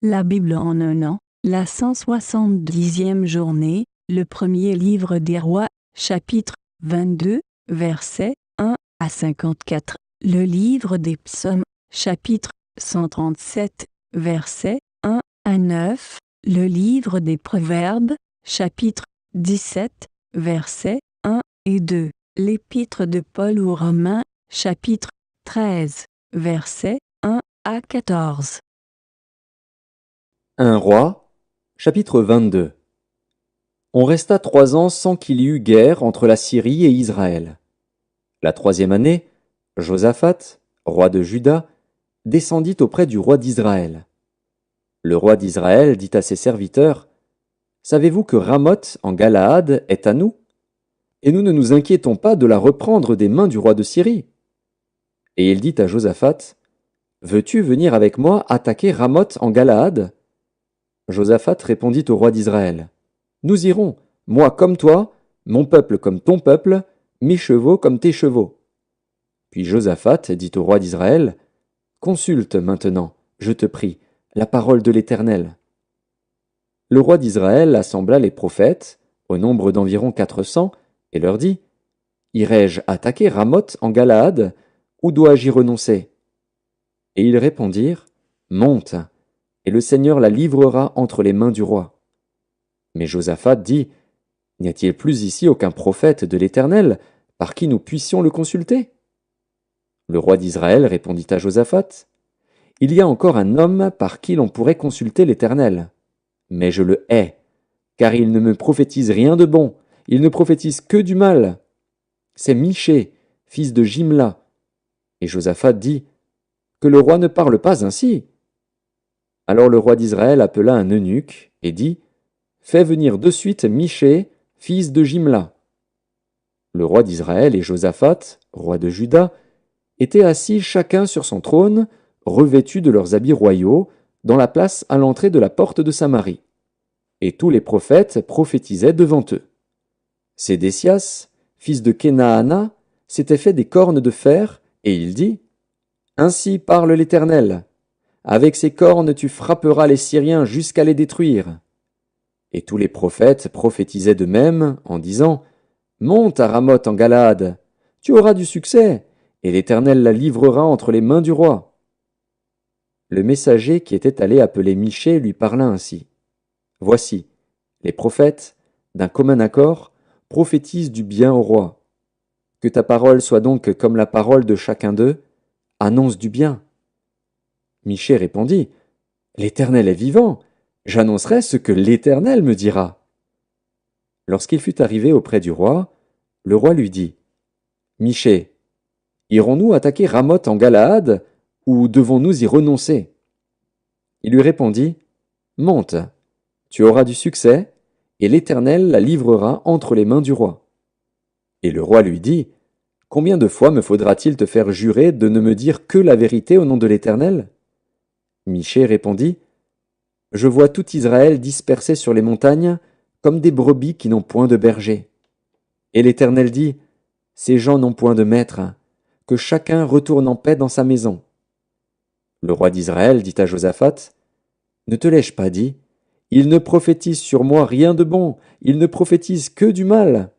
La Bible en un an, la 170e journée, le premier livre des rois, chapitre 22, versets 1 à 54. Le livre des psaumes, chapitre 137, versets 1 à 9. Le livre des proverbes, chapitre 17, versets 1 et 2. L'épître de Paul aux Romains, chapitre 13, versets 1 à 14. 1 Roi, chapitre 22. On resta 3 ans sans qu'il y eût guerre entre la Syrie et Israël. La 3e année, Josaphat, roi de Juda, descendit auprès du roi d'Israël. Le roi d'Israël dit à ses serviteurs, « Savez-vous que Ramoth en Galaad est à nous? Et nous ne nous inquiétons pas de la reprendre des mains du roi de Syrie. » Et il dit à Josaphat, « Veux-tu venir avec moi attaquer Ramoth en Galaad ?» Josaphat répondit au roi d'Israël, « Nous irons, moi comme toi, mon peuple comme ton peuple, mes chevaux comme tes chevaux. » Puis Josaphat dit au roi d'Israël, « Consulte maintenant, je te prie, la parole de l'Éternel. » Le roi d'Israël assembla les prophètes, au nombre d'environ 400, et leur dit, « Irai-je attaquer Ramoth en Galaad, ou dois-je y renoncer ?» Et ils répondirent, « Monte, et le Seigneur la livrera entre les mains du roi. » Mais Josaphat dit, « N'y a-t-il plus ici aucun prophète de l'Éternel, par qui nous puissions le consulter ?» Le roi d'Israël répondit à Josaphat, « Il y a encore un homme par qui l'on pourrait consulter l'Éternel. Mais je le hais, car il ne me prophétise rien de bon, il ne prophétise que du mal. C'est Michée, fils de Jimla. » Et Josaphat dit, « Que le roi ne parle pas ainsi. » Alors le roi d'Israël appela un eunuque et dit, « Fais venir de suite Michée, fils de Jimla. » Le roi d'Israël et Josaphat, roi de Juda, étaient assis chacun sur son trône, revêtus de leurs habits royaux, dans la place à l'entrée de la porte de Samarie. Et tous les prophètes prophétisaient devant eux. Sédécias, fils de Kenaana, s'était fait des cornes de fer, et il dit, « Ainsi parle l'Éternel. Avec ces cornes tu frapperas les Syriens jusqu'à les détruire. » Et tous les prophètes prophétisaient de même, en disant, « Monte à Ramoth en Galaad, tu auras du succès, et l'Éternel la livrera entre les mains du roi. » Le messager qui était allé appeler Michée lui parla ainsi. « Voici, les prophètes, d'un commun accord, prophétisent du bien au roi. Que ta parole soit donc comme la parole de chacun d'eux, annonce du bien. » Michée répondit, « L'Éternel est vivant, j'annoncerai ce que l'Éternel me dira. » Lorsqu'il fut arrivé auprès du roi, le roi lui dit, « Michée, irons-nous attaquer Ramoth en Galaad, ou devons-nous y renoncer ?» Il lui répondit, « Monte, tu auras du succès, et l'Éternel la livrera entre les mains du roi. » Et le roi lui dit, « Combien de fois me faudra-t-il te faire jurer de ne me dire que la vérité au nom de l'Éternel ?» Michée répondit, « Je vois tout Israël dispersé sur les montagnes, comme des brebis qui n'ont point de berger. » Et l'Éternel dit, « Ces gens n'ont point de maître, que chacun retourne en paix dans sa maison. » Le roi d'Israël dit à Josaphat, « Ne te l'ai-je pas dit? Il ne prophétise sur moi rien de bon, il ne prophétise que du mal. »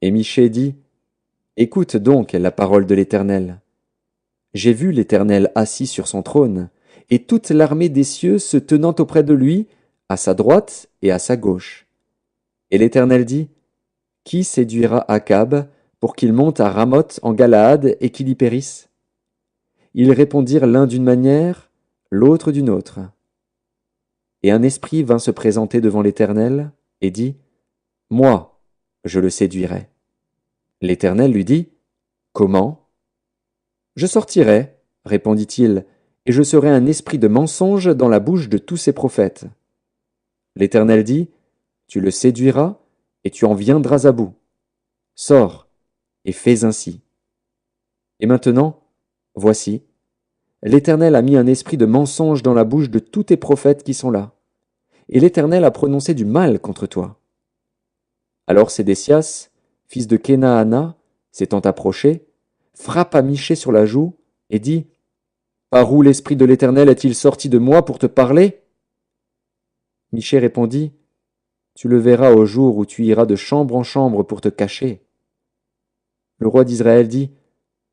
Et Michée dit, « Écoute donc la parole de l'Éternel. J'ai vu l'Éternel assis sur son trône, et toute l'armée des cieux se tenant auprès de lui, à sa droite et à sa gauche. Et l'Éternel dit, « Qui séduira Akab pour qu'il monte à Ramoth en Galaad et qu'il y périsse ?» Ils répondirent l'un d'une manière, l'autre d'une autre. Et un esprit vint se présenter devant l'Éternel et dit, « Moi, je le séduirai. » L'Éternel lui dit, « Comment ? » « Je sortirai, répondit-il, et je serai un esprit de mensonge dans la bouche de tous ses prophètes. L'Éternel dit, « Tu le séduiras, et tu en viendras à bout. Sors, et fais ainsi. » Et maintenant, voici, l'Éternel a mis un esprit de mensonge dans la bouche de tous tes prophètes qui sont là, et l'Éternel a prononcé du mal contre toi. Alors Sédécias, fils de Kenaana, s'étant approché, frappa Michée sur la joue et dit, Par où l'Esprit de l'Éternel est-il sorti de moi pour te parler? Michée répondit, Tu le verras au jour où tu iras de chambre en chambre pour te cacher. Le roi d'Israël dit,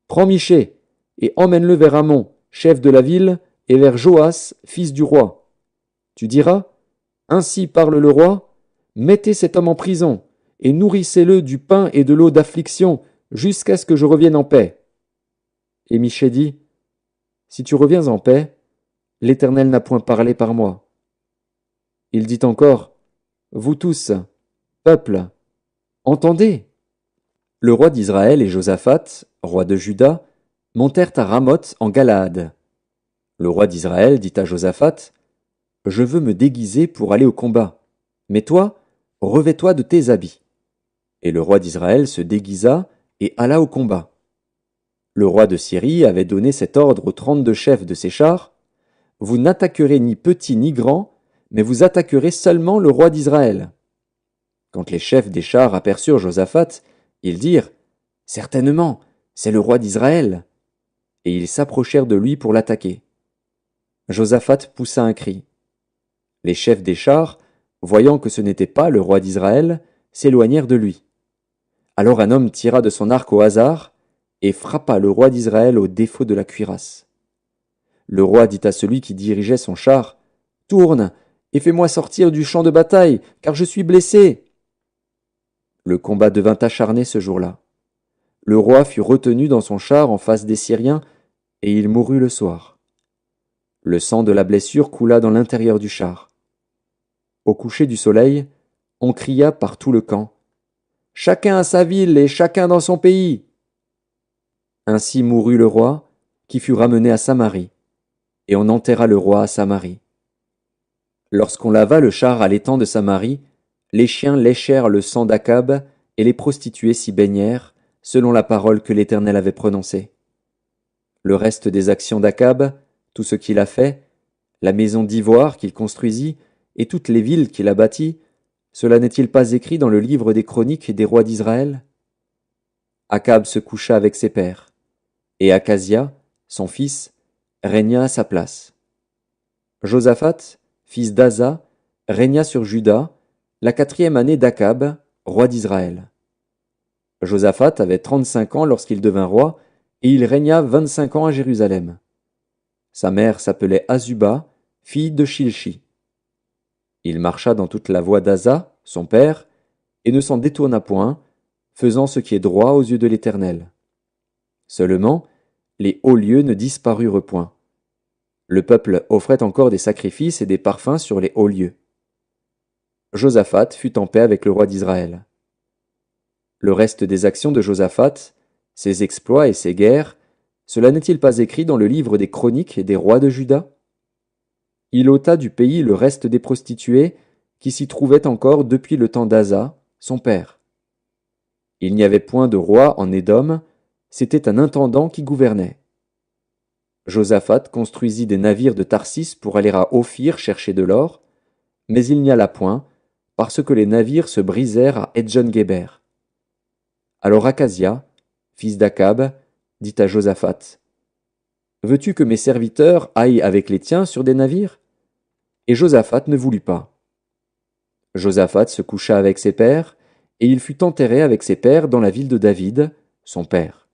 Prends Michée, et emmène-le vers Amon, chef de la ville, et vers Joas, fils du roi. Tu diras, Ainsi parle le roi, mettez cet homme en prison, et nourrissez-le du pain et de l'eau d'affliction, jusqu'à ce que je revienne en paix. Et Michée dit, Si tu reviens en paix, l'Éternel n'a point parlé par moi. Il dit encore, Vous tous, peuple, entendez. Le roi d'Israël et Josaphat, roi de Juda, montèrent à Ramoth en Galaad. Le roi d'Israël dit à Josaphat, Je veux me déguiser pour aller au combat, mais toi, revêt-toi de tes habits. Et le roi d'Israël se déguisa et alla au combat. Le roi de Syrie avait donné cet ordre aux 32 chefs de ses chars, Vous n'attaquerez ni petit ni grand, mais vous attaquerez seulement le roi d'Israël. Quand les chefs des chars aperçurent Josaphat, ils dirent, Certainement, c'est le roi d'Israël. Et ils s'approchèrent de lui pour l'attaquer. Josaphat poussa un cri. Les chefs des chars, voyant que ce n'était pas le roi d'Israël, s'éloignèrent de lui. Alors un homme tira de son arc au hasard et frappa le roi d'Israël au défaut de la cuirasse. Le roi dit à celui qui dirigeait son char, Tourne et fais-moi sortir du champ de bataille, car je suis blessé. Le combat devint acharné ce jour-là. Le roi fut retenu dans son char en face des Syriens, et il mourut le soir. Le sang de la blessure coula dans l'intérieur du char. Au coucher du soleil, on cria par tout le camp, Chacun à sa ville et chacun dans son pays. Ainsi mourut le roi, qui fut ramené à Samarie, et on enterra le roi à Samarie. Lorsqu'on lava le char à l'étang de Samarie, les chiens léchèrent le sang d'Akab, et les prostituées s'y baignèrent, selon la parole que l'Éternel avait prononcée. Le reste des actions d'Akab, tout ce qu'il a fait, la maison d'ivoire qu'il construisit, et toutes les villes qu'il a bâties, cela n'est-il pas écrit dans le livre des chroniques des rois d'Israël? Akab se coucha avec ses pères, et Akazia, son fils, régna à sa place. Josaphat, fils d'Asa, régna sur Juda, la 4e année d'Akab, roi d'Israël. Josaphat avait 35 ans lorsqu'il devint roi, et il régna 25 ans à Jérusalem. Sa mère s'appelait Azuba, fille de Shilchi. Il marcha dans toute la voie d'Asa, son père, et ne s'en détourna point, faisant ce qui est droit aux yeux de l'Éternel. Seulement, les hauts lieux ne disparurent point. Le peuple offrait encore des sacrifices et des parfums sur les hauts lieux. Josaphat fut en paix avec le roi d'Israël. Le reste des actions de Josaphat, ses exploits et ses guerres, cela n'est-il pas écrit dans le livre des chroniques des rois de Juda? Il ôta du pays le reste des prostituées qui s'y trouvaient encore depuis le temps d'Asa, son père. Il n'y avait point de roi en Édom, c'était un intendant qui gouvernait. Josaphat construisit des navires de Tarsis pour aller à Ophir chercher de l'or, mais il n'y alla point, parce que les navires se brisèrent à Edjon-Géber. Alors Akazia, fils d'Akab, dit à Josaphat, « Veux-tu que mes serviteurs aillent avec les tiens sur des navires ?» Et Josaphat ne voulut pas. Josaphat se coucha avec ses pères, et il fut enterré avec ses pères dans la ville de David, son père.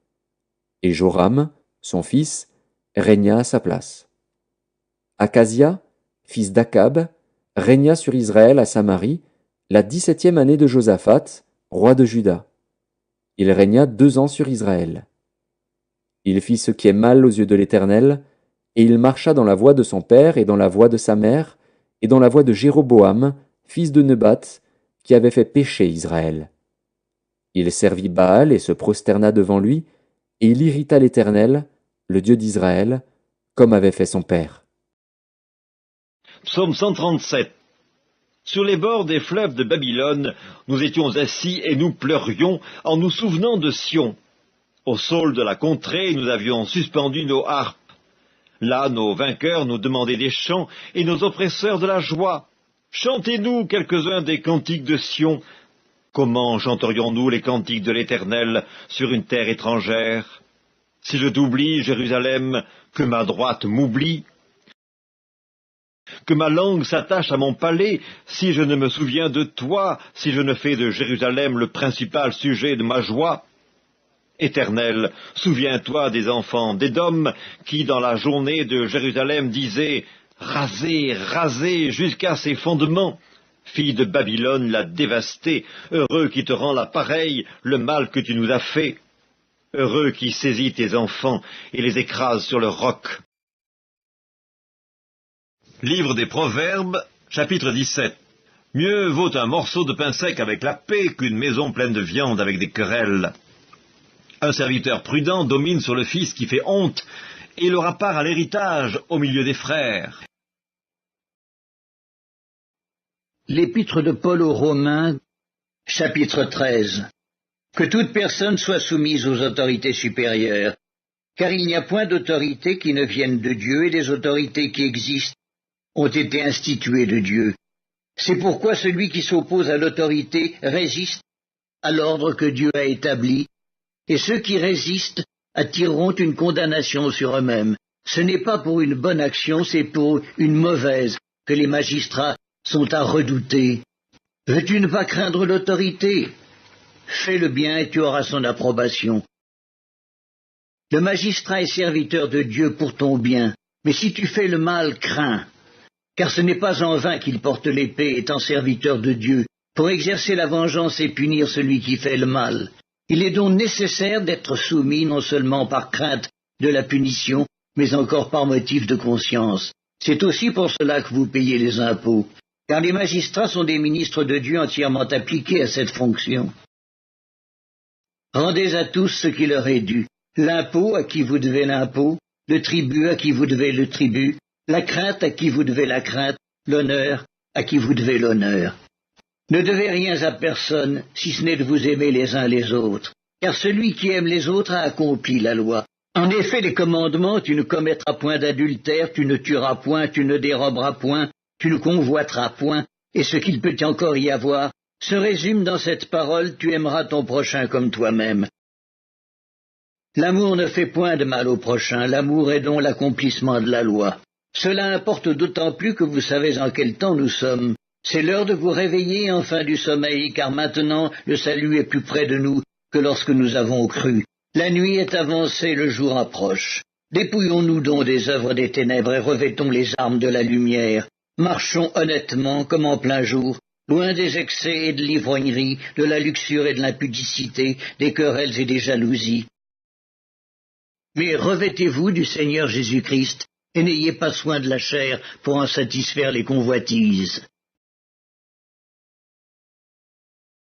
Et Joram, son fils, régna à sa place. Akazia, fils d'Akab, régna sur Israël à Samarie, la 17e année de Josaphat, roi de Juda. Il régna 2 ans sur Israël. Il fit ce qui est mal aux yeux de l'Éternel, et il marcha dans la voie de son père et dans la voie de sa mère, et dans la voie de Jéroboam, fils de Nebat, qui avait fait pécher Israël. Il servit Baal et se prosterna devant lui, et il irrita l'Éternel, le Dieu d'Israël, comme avait fait son père. Psaume 137. Sur les bords des fleuves de Babylone, nous étions assis et nous pleurions en nous souvenant de Sion. Au saule de la contrée, nous avions suspendu nos harpes. Là, nos vainqueurs nous demandaient des chants et nos oppresseurs de la joie. Chantez-nous quelques-uns des cantiques de Sion. Comment chanterions-nous les cantiques de l'Éternel sur une terre étrangère? Si je t'oublie, Jérusalem, que ma droite m'oublie, que ma langue s'attache à mon palais, si je ne me souviens de toi, si je ne fais de Jérusalem le principal sujet de ma joie. Éternel, souviens-toi des enfants d'Édom qui, dans la journée de Jérusalem, disaient « Rasez, rasez jusqu'à ses fondements ». Fille de Babylone l'a dévastée, heureux qui te rend la pareille, le mal que tu nous as fait. Heureux qui saisit tes enfants et les écrase sur le roc. Livre des Proverbes, chapitre 17. Mieux vaut un morceau de pain sec avec la paix qu'une maison pleine de viande avec des querelles. Un serviteur prudent domine sur le fils qui fait honte, et il aura part à l'héritage au milieu des frères. L'épître de Paul aux Romains, chapitre 13. Que toute personne soit soumise aux autorités supérieures, car il n'y a point d'autorité qui ne vienne de Dieu, et les autorités qui existent ont été instituées de Dieu. C'est pourquoi celui qui s'oppose à l'autorité résiste à l'ordre que Dieu a établi, et ceux qui résistent attireront une condamnation sur eux-mêmes. Ce n'est pas pour une bonne action, c'est pour une mauvaise que les magistrats sont à redouter. Veux-tu ne pas craindre l'autorité? Fais le bien et tu auras son approbation. Le magistrat est serviteur de Dieu pour ton bien, mais si tu fais le mal, crains. Car ce n'est pas en vain qu'il porte l'épée étant serviteur de Dieu, pour exercer la vengeance et punir celui qui fait le mal. Il est donc nécessaire d'être soumis non seulement par crainte de la punition, mais encore par motif de conscience. C'est aussi pour cela que vous payez les impôts, car les magistrats sont des ministres de Dieu entièrement appliqués à cette fonction. Rendez à tous ce qui leur est dû, l'impôt à qui vous devez l'impôt, le tribut à qui vous devez le tribut, la crainte à qui vous devez la crainte, l'honneur à qui vous devez l'honneur. Ne devez rien à personne, si ce n'est de vous aimer les uns les autres, car celui qui aime les autres a accompli la loi. En effet, les commandements, tu ne commettras point d'adultère, tu ne tueras point, tu ne déroberas point, tu ne convoiteras point, et ce qu'il peut encore y avoir, se résume dans cette parole, tu aimeras ton prochain comme toi-même. L'amour ne fait point de mal au prochain, l'amour est donc l'accomplissement de la loi. Cela importe d'autant plus que vous savez en quel temps nous sommes. C'est l'heure de vous réveiller enfin du sommeil, car maintenant le salut est plus près de nous que lorsque nous avons cru. La nuit est avancée, le jour approche. Dépouillons-nous donc des œuvres des ténèbres et revêtons les armes de la lumière. Marchons honnêtement, comme en plein jour, loin des excès et de l'ivrognerie, de la luxure et de l'impudicité, des querelles et des jalousies. Mais revêtez-vous du Seigneur Jésus-Christ, et n'ayez pas soin de la chair pour en satisfaire les convoitises.